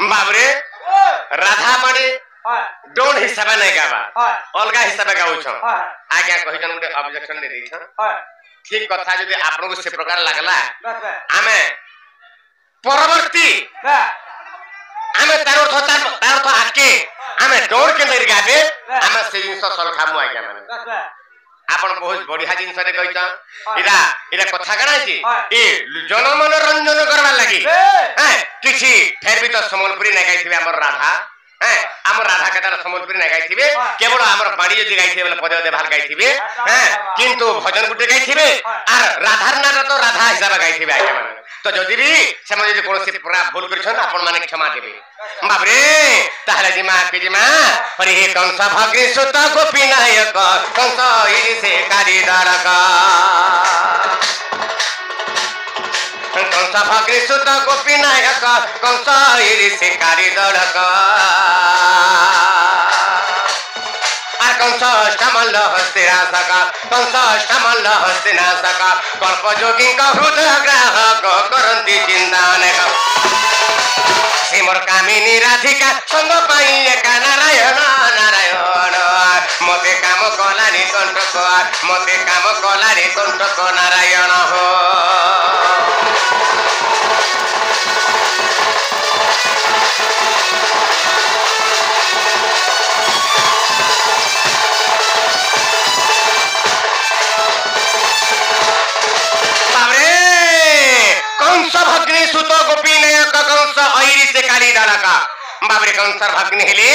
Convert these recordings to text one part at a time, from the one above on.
बाबरे राधा मणि done हिसाब नहीं गावा अलगा हिसाब गाउछ आज्ञा कहिजन गुटे ऑब्जेक्शन दे दैछ ठीक कथा जदि आपन को से प्रकार लागला आमे परवर्ती आमे तार अर्थ आके आमे डोन के नहीं गाबे आमे से जिंस सलखामु आज्ञा माने आपण बहुत बढ़िया जिंस रे कहिछ इरा कथा कना छी ए जन मनोरंजन करबा लागि किछि फेर भी तो समलपुरी नै गाइथिबे हमर राधा आम राधा केदार समलपुरी नै गाइथिबे केवल हमर बाणी जदि गाइथिबे बोले पदे पदे भाल गाइथिबे किंतु भजन गुटे गाइथिबे आर राधार नाम तो राधा हिसाब गाइथिबे आज्ञा माने तो जदि भी समय जदि कोनोसी पूरा भूल करछन आपण माने क्षमा देबे बाबरे ताहले जिमा के जिमा हरि हे कंस भग्नि सुत गोपी नायक कंस इरि से कारी दारक कंस भग्नि सुत गोपी नायक कंस इरि से कारी दारक कंस श्यामल हस्तिनाशक कंस श्यामल हस्तिनाशक कल्प जोगी हृदय ग्राहक करंती चिंतानक श्रीमर कामिनी राधिका संग पाई एका नारायण नारायण मते काम कलानी कंटक मते काम कलानी कंटक नारायण हो कंस भग्नि सुत गोपी नायक कंस ऐरी से काली दालका बाबरे कंसर भग्नि हेले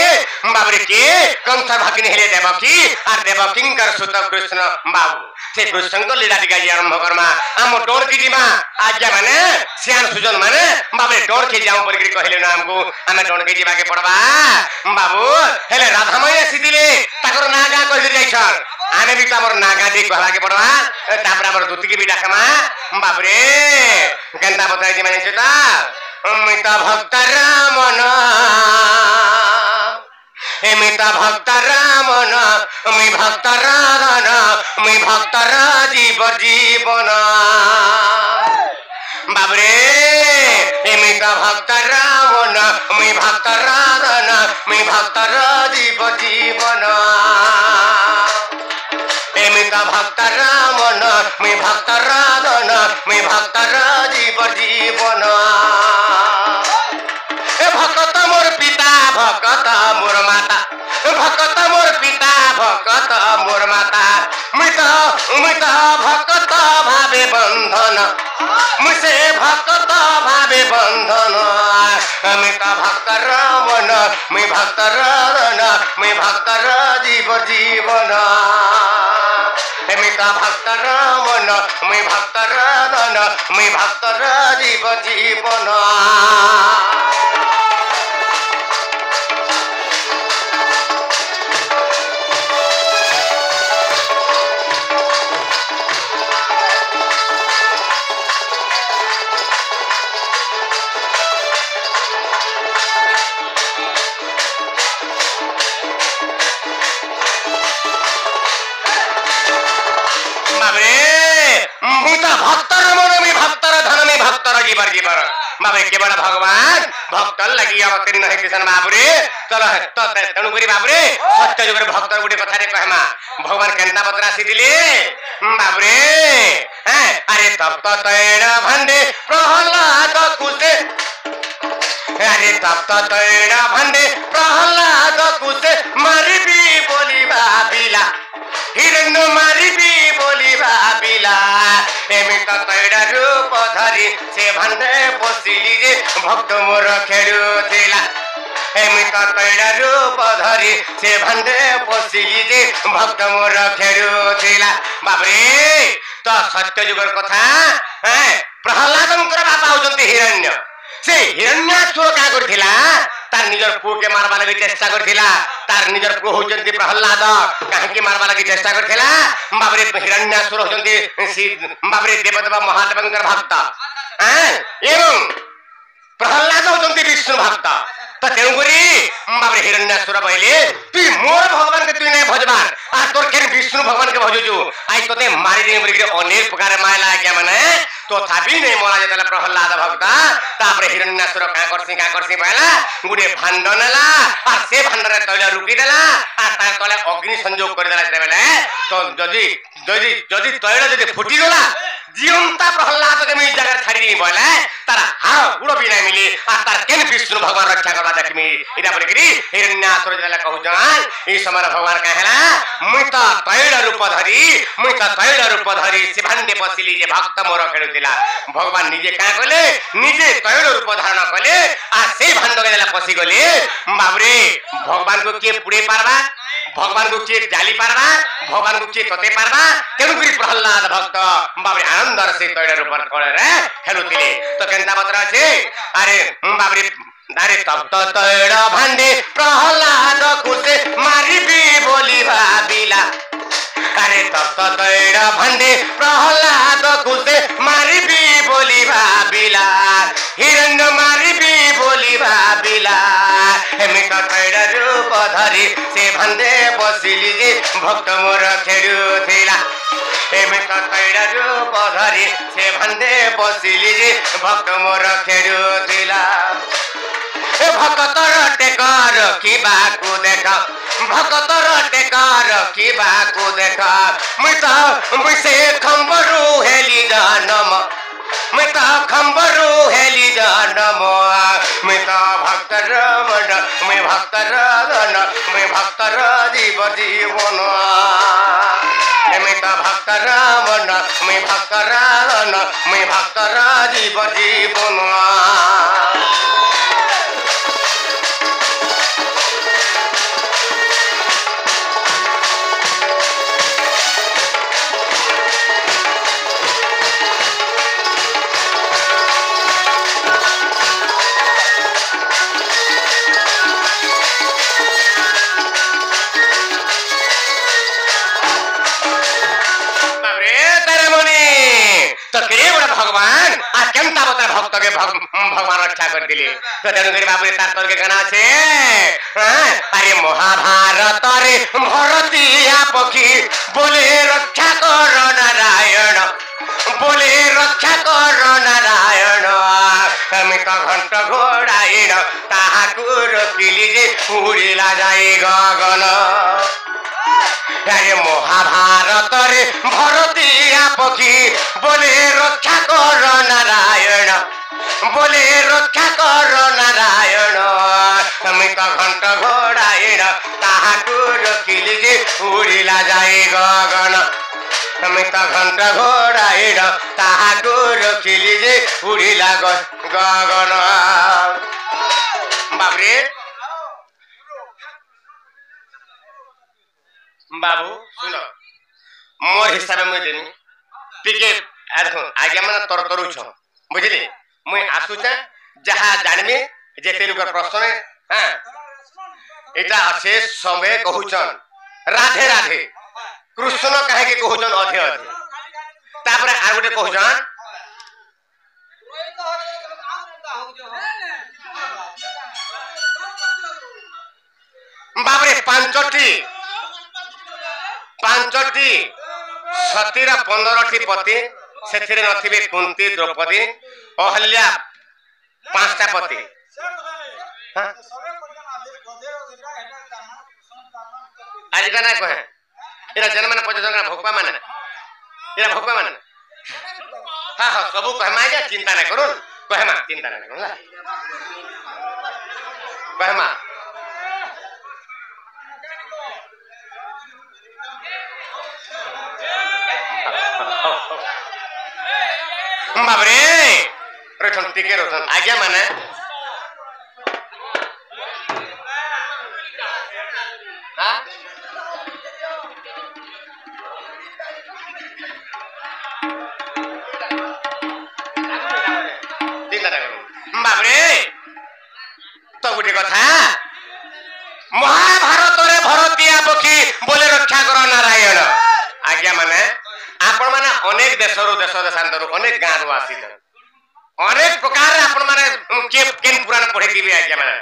बाबरे के कंसर भग्नि हेले देवकी और देवकींकर सुत कृष्ण बाबू से कृष्ण को लीला दिगाई आरंभ करमा हम डोर की जिमा आज्ञा माने श्याम सुजन माने बाबरे डोर के जाऊ पर कहले ना हमको हमें डोर के जिबा के पड़बा बाबू हेले राधामय सिदिले ताकर नागा कहि जाइछन आने भी तमर नागा दे कहला के पड़वा तापर हमर दूती के भी डाकमा बाबरे गंदा बताई जी माने छता अमिता भक्त रामन हेमिता भक्त रामन मी भक्त राधन मी भक्त राजीव जीवन बाबरे हेमिता भक्त रामन मी भक्त राधन मी भक्त राजीव जीवन हेमिता भक्त रामन मी भक्त राधन मी भक्त राजीव जीवन भक्त मोर पिता भक्त मोर माता भक्त मोर पिता भक्त मोर माता मृत भक्त भावे बंधन मुझे भक्त भावे बंधन अमित भक्त रामन मी भक्त राधन मी भक्त राजीव जीवन हेमिता भक्त रामन मी भक्त राधन मी भक्त राजीव जीवन भक्तर मन में भक्तर धन में भक्तर जीवर जीवर बाबे केवल भगवान भक्तर लगी अवतीर्ण है कृष्ण बाबुरे चल तो तेणुकरी बाबुरे सत्य जुगर भक्तर गुटे कथा रे कहमा भगवान केंता बतरा सिदिले बाबुरे अरे तप्त तैण भंडे प्रहलाद कुसे अरे तप्त तैण भंडे प्रहलाद कुसे मारिबी बोली भाबिला हिरण्य मारिबी बोली भाबिला एमित तैड़ रूप धरी से भंडे पोसिली रे भक्त मोर खेलुथिला एमित तैड़ रूप धरी से भंडे पोसिली रे भक्त मोर खेलुथिला बाबरे तो सत्य जुगर कथा प्रहलादंकर बापा होचंती हिरण्य से हिरण्यासुर का करथिला तार निजर पुओ के मारबा लागि चेष्टा करथिला तार निजर पुओ होचंती प्रहलाद काहे के मारबा लागि चेष्टा करथिला बाबरे हिरण्यासुर होचंती बाबरे देवदेव महादेवंकर भक्त एवं प्रहलाद होचंती विष्णु भक्त तो तेणुकरी बाबरे हिरण्यासुर कहले तू मोर भगवान के तू नहीं भजबार आ तोर केन विष्णु भगवान के भजुजु आई तोते मारी दे बोली अनेक प्रकार मायला आज्ञा माने तथापि नहीं मरा जेतला प्रहलाद भक्त तापरे हिरण्यासुर का करसी कहला गुडे भांड नेला आ से भांडरे तैल रुकी देला आ ता तले अग्नि संयोग कर देला बेले तो जदी जदी जदी तैल जदी फुटी गला जीवंता प्रहलाद के मी जगह छाड़ी नहीं बोले तारा हां गुडो भी नहीं मिली आ तार केन विष्णु भगवान रक्षा करबा देखमी इदा बोली करी हिरण्यासुर जेला कहू जान ई समय भगवान कहला मुई त तैल रूप धरी से भांडे पसिली जे भक्त मोर खेलुतिला भगवान निजे का कहले निजे तैल रूप धारण कले आ से भांड के जेला पसि गले बाबरे भगवान को के पुड़े पारबा भगवान को के डाली पारबा भगवान को के तते पारबा तेनु करी प्रहलाद भक्त बाबरे आनंदर से तैल रूप करे खेलुतिले तो केनता बतरा छे अरे बाबरे अरे तब तो तैल भांडे प्रहलाद कुसे मारिबी बोली भाबिला अरे तब तो तैल भांडे प्रहलाद कुसे मारिबी बोली भाबिला हिरण्य मारिबी बोली भाबिला हेमी तो तैल रूप धरी से भांडे बसिली जे भक्त मोर खेलुथिला हेमी तो तैल रूप धरी से भांडे बसिली जे भक्त मोर खेलुथिला भक्तर टेकर की बाकू देखा भक्तर टेकर की बाकू देखा मुझे खंबरू हेली जानम मिता खंबरू हेली जानम मिता भक्तर मन मैं भक्तर धन मैं भक्तर जीव जीवन मिता भक्तर मन मैं भक्तर धन मैं भक्तर जीव जीवन भगवान आ केमता बता भक्त के भगवान रक्षा कर दिले तो तेनुकरी बाबू तार के गाना छे अरे महाभारत रे भरतिया पखी बोले रक्षा कर नारायण बोले रक्षा कर नारायण अमित घंट घोड़ाइन ताहाकु रोकिली जे उड़िला जाए गगन अरे महाभारत रे भरतिया पखी बोले रक्षा कर नारायण बोले रक्षा कर नारायण अमित घंट घोड़ाइन ताहाकु रोकिली जे उड़िला जाए गगन अमित घंट घोड़ाइन ताहाकु रोकिली जे उड़िला गगन बाबरे बाबू सुन मोर हिसाब में देनी टिके देखो आगे मन तर तरुछ बुझिले मुई आसुचे जहा जानमी जे तेलुगर प्रश्न हां एटा अशे समय कहूचन राधे राधे कृष्ण काहे के कहूचन अधे अधे तापरे आर गोटे कहूचन बाबरे पांचटी सतीर 15टी पति से नथिबे कुंती द्रौपदी अहल्या 5टा पति आज का ना कहे एरा जन माने पजन भोकपा माने एरा भोकपा माने हां हां सब कहमा जा चिंता ना करो कहमा चिंता ना करो कहमा बाबरे रथन टिके रथन आज्ञा माने हां बाबरे तो गुटे कथा महाभारत रे भरतिया पक्षी बोले रक्षा कर नारायण आज्ञा माने आपण माने अनेक देशरू देश देशांतरू अनेक गाँव आसी अनेक प्रकार आपण माने के केन पुराण पढ़े दिबे आज्ञा माने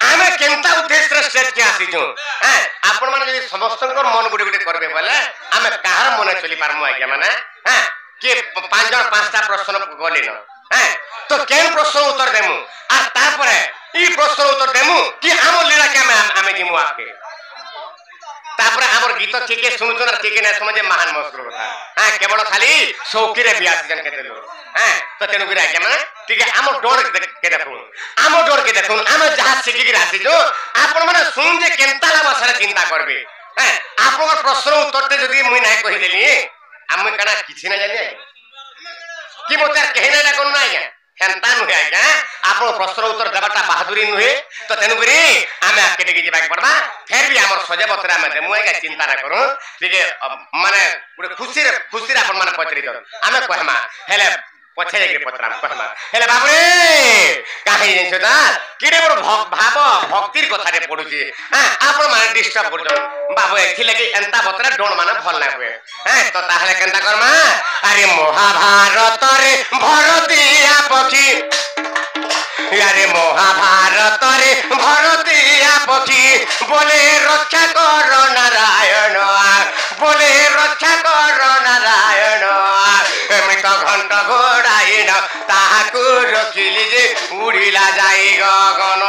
आमे केनता उद्देश्य स्टेज के आसी छु हैं आपण माने यदि समस्तकर मन गुडे गुडे करबे बोले आमे काहर मन चली पारमु आज्ञा माने हैं के पांच जन पांचटा प्रश्न गले न हैं तो केन प्रश्न उत्तर देमु आ तारपरे ई प्रश्न उत्तर देमु कि हम लीला के आमे दिमु आपके तापर हमर गीत ठीके सुनुछन और ठीके न समझे महान मसरूर था हां केवल खाली शौकी रे बियास जन के देलो हां तो तेनु गिरा के माने ठीक है हम डोर के देखु हम डोर के देखु हम जहां सिखि गिरा आसी जो आपण माने सुन जे केनता ला बसरे चिंता करबे हां आपन प्रश्न उत्तर ते जदी मुई नै कहि देली हम कना किछि न जानि कि मोते कहना ना कोन ना हेंता नुहे आज्ञा आपन प्रश्न उत्तर देबाटा बहादुरी नुहे तो तेनु करी आमे आके डेगी जेबा के पड़बा फिर भी हमर सजे बतरा में देमु आज्ञा चिंता ना करू ठीक है माने गुडे खुशी रे आपन माने पचरी दर आमे कहमा हेले पछे जाके पतरा कहमा हेले बाबरे काहे जैसे दा किडे मोर भाव भक्तिर कथा रे पडुची हां आपन माने डिस्टर्ब करजो बाबू एथि लगे एंता बतरा डोन माने भल ना हुए हैं तो ताहले केनता करमा अरे महाभारत रे भरतिया पक्षी अरे महाभारत रे भरतिया पक्षी बोले रक्षा कर नारायण बोले रक्षा कर नारायण एमित घंट घोड़ाइन ताहाकु रखिली जे उड़िला जाई गगन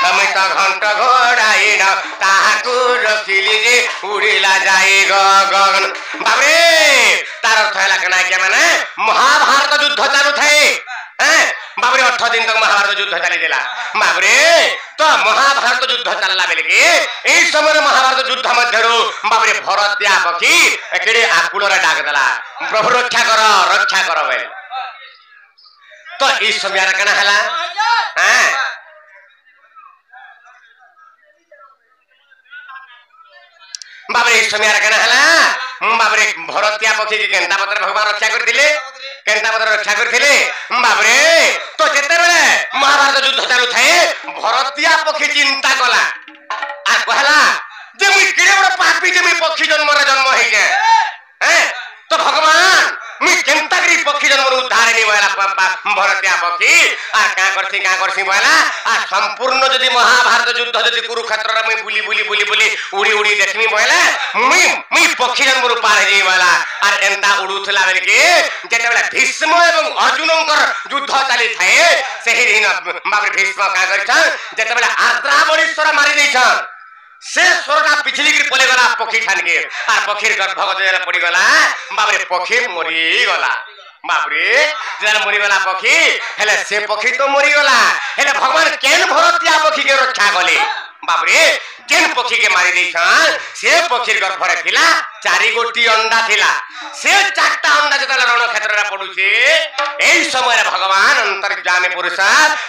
अमित घंट घोड़ाइन ताहाकु रखिली जे उड़िला जाई गगन बाबरे तार अर्थ हैला केना के माने महाभारत युद्ध चालू थाए हैं बाबरे 8 दिन तक महाभारत युद्ध चली दिला बाबरे तो महाभारत युद्ध चलला बेले के एई समय महाभारत युद्ध मध्यरो बाबरे भरतिया पक्षी एकेडे आकुल रे डाक दला प्रभु रक्षा कर बे तो ई समय रा केना हला हैं बाबरे ई समय रा केना हला बाबरे भरतिया पक्षी के केनता पत्र भगवान रक्षा कर दिले केनता पत्र रक्षा करथिले बाबरे तो जेते बेले महाभारत युद्ध चालू थाए भरतिया पक्षी चिंता कला आ कहला जे मुई केडे बड़ पापी जे मुई पक्षी जन्म हेइ जे हैं तो भगवान मुई केनता करी पक्षी जन्म उद्धार नि होला भरतिया पक्षी आ का करसी बोला आ संपूर्ण जदी महाभारत युद्ध जदी कुरुक्षेत्र रे मुई बुली उड़ी देखमी बोला मुई पक्षी जन्म पार हेइ बोला आर एंता उडुथला बेले के जेते बेला भीष्म एवं अर्जुनकर युद्ध चली थाए सेही दिन बाबरे भीष्म का करछन जेते बेला आद्रावणीश्वर मारि दैछन से सोरना पिछली गिर पले गला पक्षी ठान के आ पक्षीर गर्भ जरा पड़ी गला बाबरे पक्षी मरी गला बाबरे जरा मरी गला पक्षी हेले से पक्षी तो मरी गला हेले भगवान केन भरतिया पक्षी के रक्षा कले बाबरे जेन पक्षी के मारी दैछन से पक्षीर गर्भ रे थिला 4 गोटी अंडा थिला से 4टा अंडा जतला रण क्षेत्र रे पडुछे एई समय भगवान अंतर्यामी पुरुष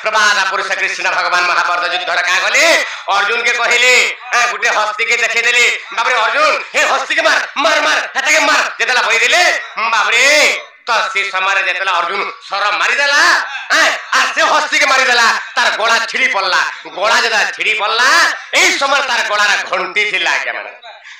प्रभादा पुरुष कृष्ण भगवान महाभारत युद्ध रे का गले अर्जुन के कहिले गुटे हस्ती के देखे देले बाबरे अर्जुन हे हस्ती के मार हटा के मार जतला भई देले बाबरे तो से समय जतला अर्जुन सर मारी देला आ से हस्ती के मारी देला तार गोड़ा छिड़ी पड़ला गोड़ा जदा छिड़ी पड़ला एई समय तार गोड़ा घंटी थिला के माने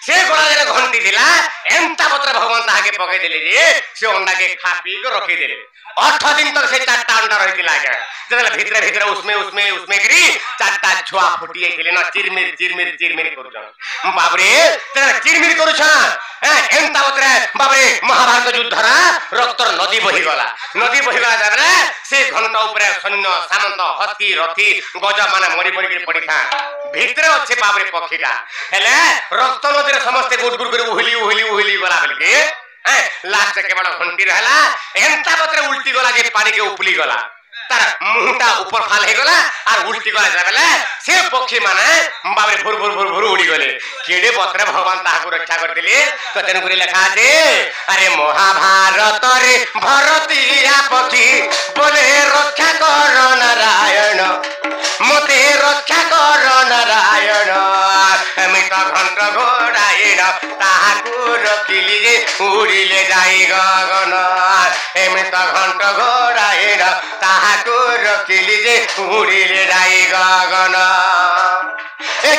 से गोड़ा जरा घंटी थिला एंता पत्र भगवान ताहा के पके देले जे से अंडा के खा पी के रखी देले 8 दिन तक से 4टा अंडा रहितिला के जरा भीतर उसमें गिरी 4टा छुआ फुटिए थिले न चिरमिर करूछन बाबरे तेरा चिरमिर करूछन एंता पत्र बाबरे महाभारत युद्ध रा रक्त नदी बही गला जाबरे से घंटा ऊपर सैन्य सामंत हस्ती रथी गज माने मरी के पड़ी था भीतर अच्छे बाबरे पक्षीटा हेले रक्त नदी रे समस्त गुड़ कर उहिली गला बेलके लास्ट केवल घंटी रहला एंता पत्र उल्टी गला जे पानी के उपली गला तार मुहटा ऊपर फाल हे गला और उल्टी गला जाबेला से पक्षी माने बाबरे भुर उड़ी गले केडे पत्र भगवान ताहा को रक्षा कर दिले तो तेन गुरी लिखा जे अरे महाभारत रे भरतिया पक्षी बोले रक्षा कर नारायण मोते रक्षा कर नारायण अमित घंट घोड़ाइन ताहाकु रखिली जे उड़िले जाई गगन एमित घंट घोड़ाइन ताहाकु रखिली जे उड़िले जाई गगन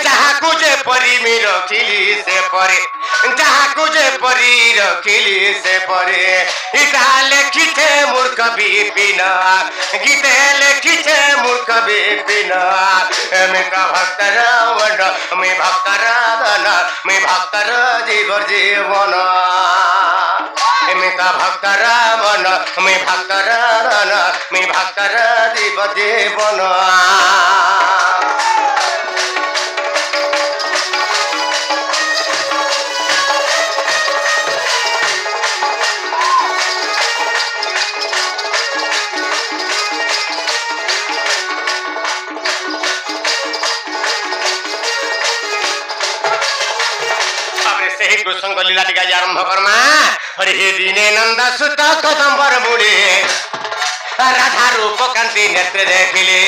जहाँ कुजे परी में रखिली से परे जहाँ कुजे परी रखिली से परे इटा लेखिछे मूर्ख विपिन गीते लेखिछे मूर्ख विपिन मैं भक्त रावण मैं भक्त राधन मैं भक्त जीव जीवन मैं भक्त रावण मैं भक्त राधन मैं भक्त जीव जीवन कृष्ण लीला टीका आरंभ करमा अरे हे दिने नंद सुत कदम्बर मुड़े राधा रूप कांति नेत्र देखिले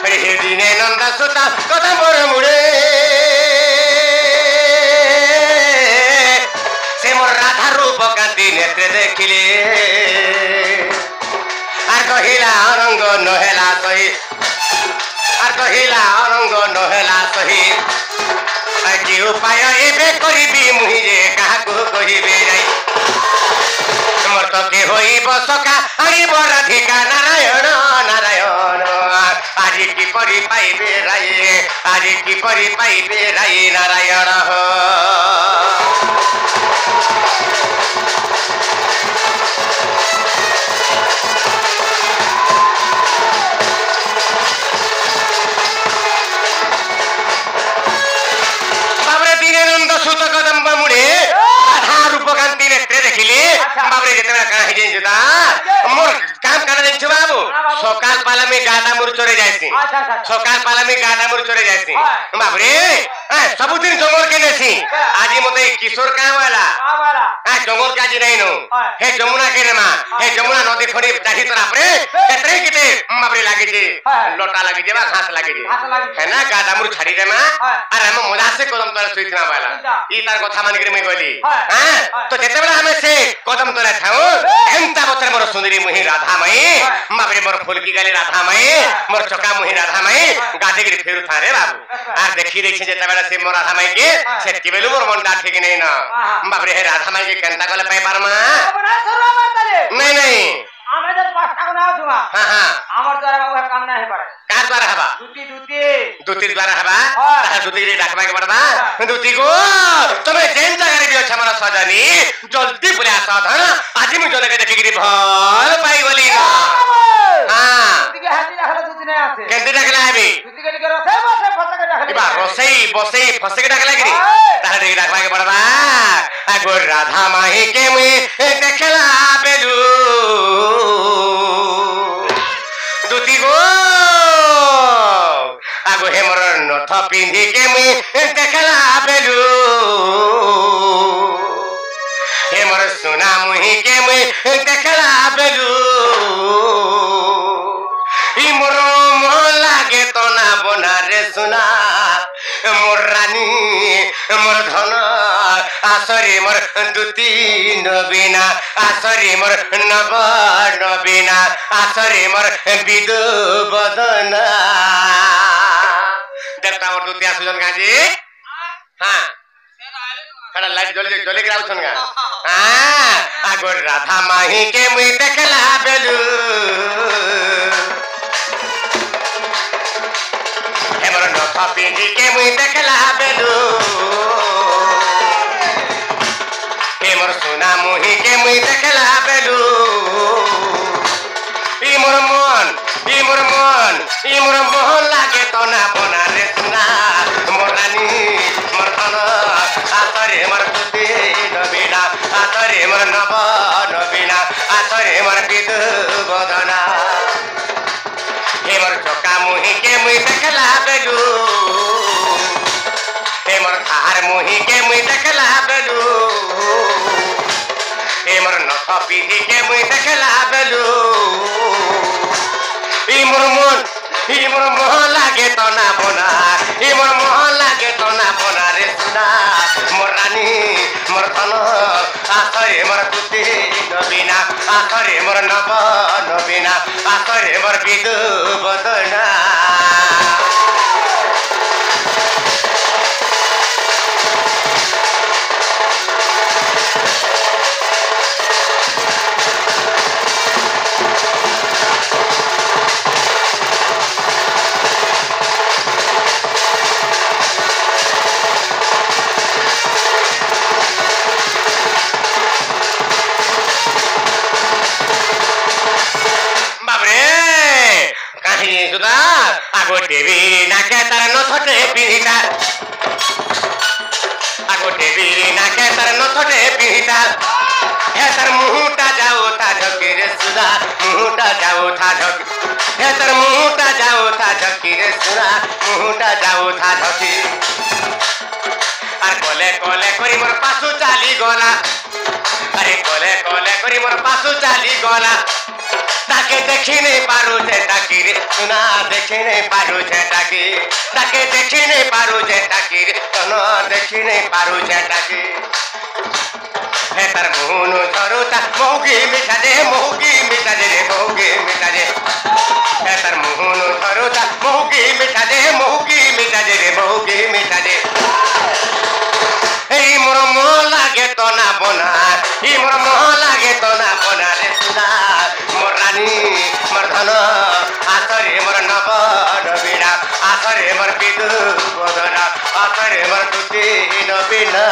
अरे हे दिने नंद सुत कदम्बर मुड़े से मोर राधा रूप कांति नेत्र देखिले आर कहिला अरंग नहेला सही आर कहिला अरंग नहेला सही कि उपाय एबे करिबी मुहि रे काहाको कहिबे जाई मोर तो के होइब सखा आनिब राधिका नारायण नारायण आज की परि पाइबे राई आज की परि पाइबे राई नारायण हो सुत कदम्ब मुड़े आधा रूप कांति नेत्रे देखिले बाबरे जेतेबेला काना हे जेता मोर काम काना देछु बाबू सकाल पाला में गादा मुर चोरे जायसी सकाल पाला में गादा मुर चोरे जायसी बाबरे सब दिन जंगल के नेसी आजी मते किशोर का वाला जंगल का जी नहीं नो हे जमुना के नमा हे जमुना नदी खड़ी चाही तोरा परे केतरे किते बाबरे लागे जे लोटा लागे जे बा घास लागे जे है ना गादा मुर छाड़ी रे मा अरे हम मजा से कदम तोरा सुइथना वाला ई तार कथा मान के मैं कहली हां तो जेतेबेला हमें से कदम तोरा थाओ एंता बतर मोर सुंदरी मुहि राधा मई बाबरे मोर फुलकी गाली राधा मई मोर चका मुहि राधा मई गादे के फेरु था रे बाबू आ देखी देखी जेतेबेला से मोर राधा मई के से केबेलु मोर मनटा ठीक नहीं ना बाबरे हे राधा मई के केंता गले पाई पारमा नहीं नहीं आमे जब पास्ता को ना छुआ हां हां हमर द्वारा बाबू काम ना है पारे कार द्वारा हबा दुती द्वारा हबा ताहा दुती रे डाकबा के पड़बा दुती को तमे जेन जगह रे बियो हमरा सजनी जल्दी बोले आसा धन आज मी जने के देखि गिरी भल पाई बोली ना हां दुती के हाथी रखला दुती नहीं आसे केंती डाकला हेबी दुती के निकर रसे बसे फसे के डाकला बा रसई बसे फसे के डाकला गिरी ताहा रे डाकबा के पड़बा आगो राधा माही के मी देखला बेलू दुती गो आगो हे मोर नथ पिंधी के मुई देखला बेलू हे मोर सोना मुही के मुई देखला बेलू ई मोर मोह लागे तो ना बना रे सुना मोर रानी मोर धन आसरी मोर दुती नबीना आसरी मोर नव नबीना आसरी मोर विदु बदना देखता मोर दुती आसुजन गाजी हां खड़ा लाइट जले जले के आउछन गा हां आगो राधा माही के मुई देखला बेलू हे मोर नथा पिंडी के मुई देखला बेलू मोर सोना मुही के मुई देखला बेलू ई मोर मोहन लागे तो ना बना रे सुना मोर रानी मोर धन आतरे मोर दुती नबीना आतरे मोर नव नबीना आतरे मोर विदु बदना हे मोर चका मुही के मुई देखला बेलू हे मोर धार मुही के मुई देखला बेलू हे मोर नथ पिंधी के मुई देखला बेलू ई मोर मोह लागे तो ना बना ई मोर मोह लागे तो ना बना रे सुना मोर रानी मोर धन आखरे मोर दुती नबीना आखरे मोर नव नबीना आखरे मोर विदु बदना বিড়ি নাকে তার নথটে পিড়িটা আগোটে বিড়ি নাকে তার নথটে পিড়িটা হে তার মুহটা যাও তা ঝকি রে সুনা মুহটা যাও তা ঝকি হে তার মুহটা যাও তা ঝকি রে সুনা মুহটা যাও তা ঝকি আর কলে কলে করি মোর পাছু চালি গলা আরে কলে কলে করি মোর পাছু চালি গলা তাকে দেখি নেই পারু যে তাকি রে সুনা দেখি নেই পারু যে তাকি তাকে দেখি নেই পারু যে তাকি রে সোনা দেখি নেই পারু যে তাকি হে তার মুহনু ঝরুতা মৌগি মিঠা দে মৌগি মিঠা দে রে মৌগি মিঠা দে হে তার মুহনু ঝরুতা মৌগি মিঠা দে মৌগি মিঠা দে রে মৌগি মিঠা দে এই মোর মোহ লাগে তো না বোনা এই মোর মোহ লাগে তো না বোনা রে সুনা মোর রানী মোর ধন আথরে মোর নব নবীনা আথরে মোর বিদু বদনা আথরে মোর তুতি নবীনা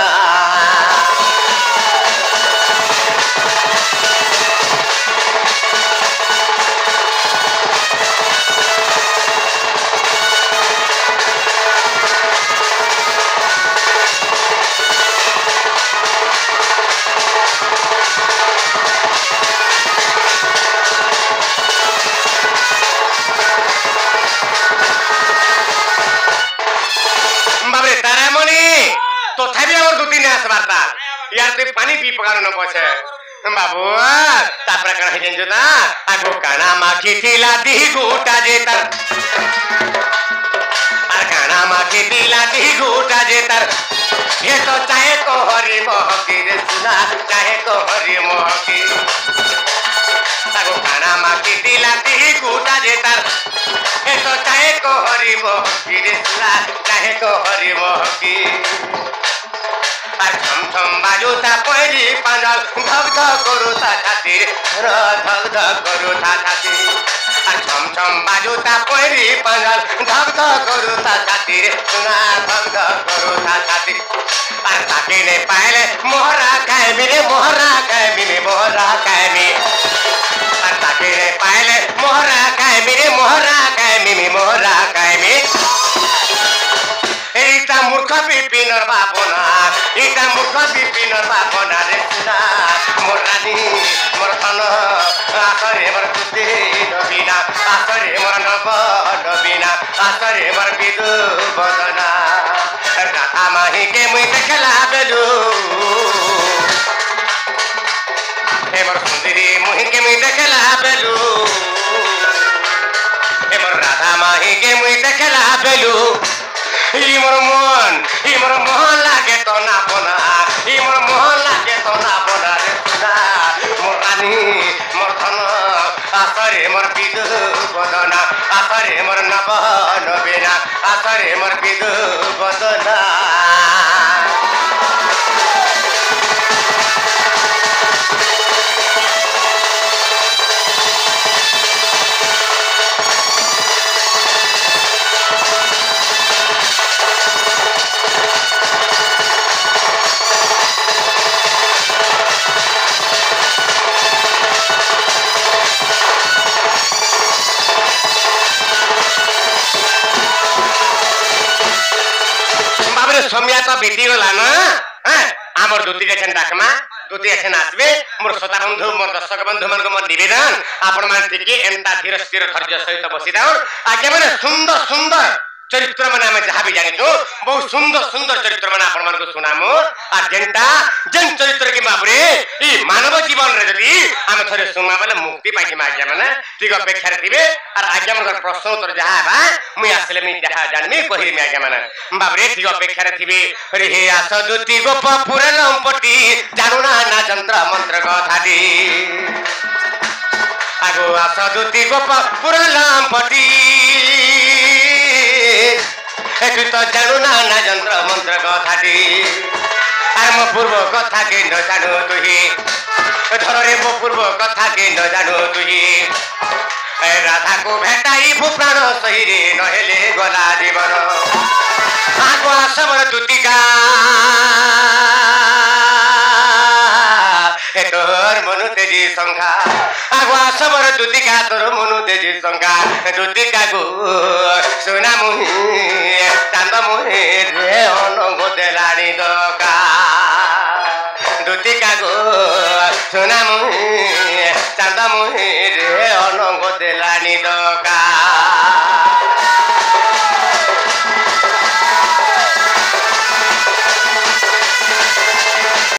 তথাপি আমার দুদিনে আসবার তা ইয়ার তুই পানি পি পকার ন পছে বাবু তারপরে কানা হেজেন জুতা আগো কানা মাখি তিলা দি গোটা যেতার আর কানা মাখি তিলা দি গোটা যেতার ये तो चाहे को हरि मोहकी रे सुना चाहे को हरि मोहकी ताको खाना माकी दिलाती गुटा जेतार ये तो चाहे को हरि मोहकी रे सुना चाहे को हरि मोहकी আর ছম ছম বাজুতা পয়রি পাঁজল ধক ধক করুতা ছাতি ধক ধক করুতা ছাতি আর ছম ছম বাজুতা পয়রি পাঁজল ধক ধক করুতা ছাতি সোনা ধক ধক করুতা ছাতি আর তাকে নে পাইলে মোহরা কায়মি রে মোহরা কায়মি রে মোহরা কায়মি আর তাকে নে পাইলে মোহরা কায়মি রে মোহরা কায়মি রে মোহরা কায়মি এইটা মূর্খ বিপিনর বাপনা এইটা মূর্খ বিপিনর বাপনা রে সুনা মোর রানী মোর ধন আতরে মোর তুতি নবীনা আতরে মোর নব নবীনা আতরে মোর বিদু বদনা রাধা মাহিকে মুই দেখলা বেলু হে মোর সুন্দরী মুহিকে মুই দেখলা বেলু হে মোর রাধা মাহিকে মুই দেখলা বেলু ইমর মোহন লাগে তো না বোনা ইমর মোহন লাগে তো না বোনা রে সুনা মোর রানী মোর ধন আতরে মোর বিদু বদনা আতরে মোর নব নবীনা আতরে মোর বিদু বদনা সময় তো বিতি গলা না হ্যাঁ আমার দুটি দেখেন ডাকমা দুটি এখন আসবে মোর শ্রোতা বন্ধু মোর দর্শক বন্ধু মান মোর নিবেদন আপন মান টিকে এন্তা ধীর স্থির ধৈর্য সহিত বসি দাও আগে মানে সুন্দর সুন্দর চরিত্র মানে আমি যাহা বি জানিছু বহু সুন্দর সুন্দর চরিত্র মানে আপন মানকু শুনামু আর যেন চরিত্র কি বাবরে এই মানব জীবন রে যদি আমি থরে শুনমা বলে মুক্তি পাইছি আজ্ঞা মানে ঠিক অপেক্ষারে দিবে আর আজ্ঞা মনকর প্রশ্ন উত্তর যাহা বা মুই আসলে মি যাহা জানমি কহিমি আজ্ঞা মানে বাবরে ঠিক অপেক্ষারে দিবে রে হে আস দুতি গোপ পুরলম পটি জানু না যন্ত্র মন্ত্র কথাটি আগো আস দুতি গোপ পুরলম পটি একটু তো জানু না যন্ত্র মন্ত্র কথাটি আর মো পূর্ব কথা কে ন জানো তুহি ধরে মো পূর্ব কথা কে ন জানো তুহি রাধা কো ভেটাই ভূপ্রাণ সহিরে নহেলে গলা জীবন আগো আসবর তুতিকা হে তোর মনু তেজি সংখ্যা আগুয়া সবর দুতিকা তোর মনু তেজি সংখ্যা দুতিকা গো সোনা মুহি চান্দ মুহি রে অনঙ্গ দেলানি দকা দুতিকা গো সোনা মুহি চান্দ মুহি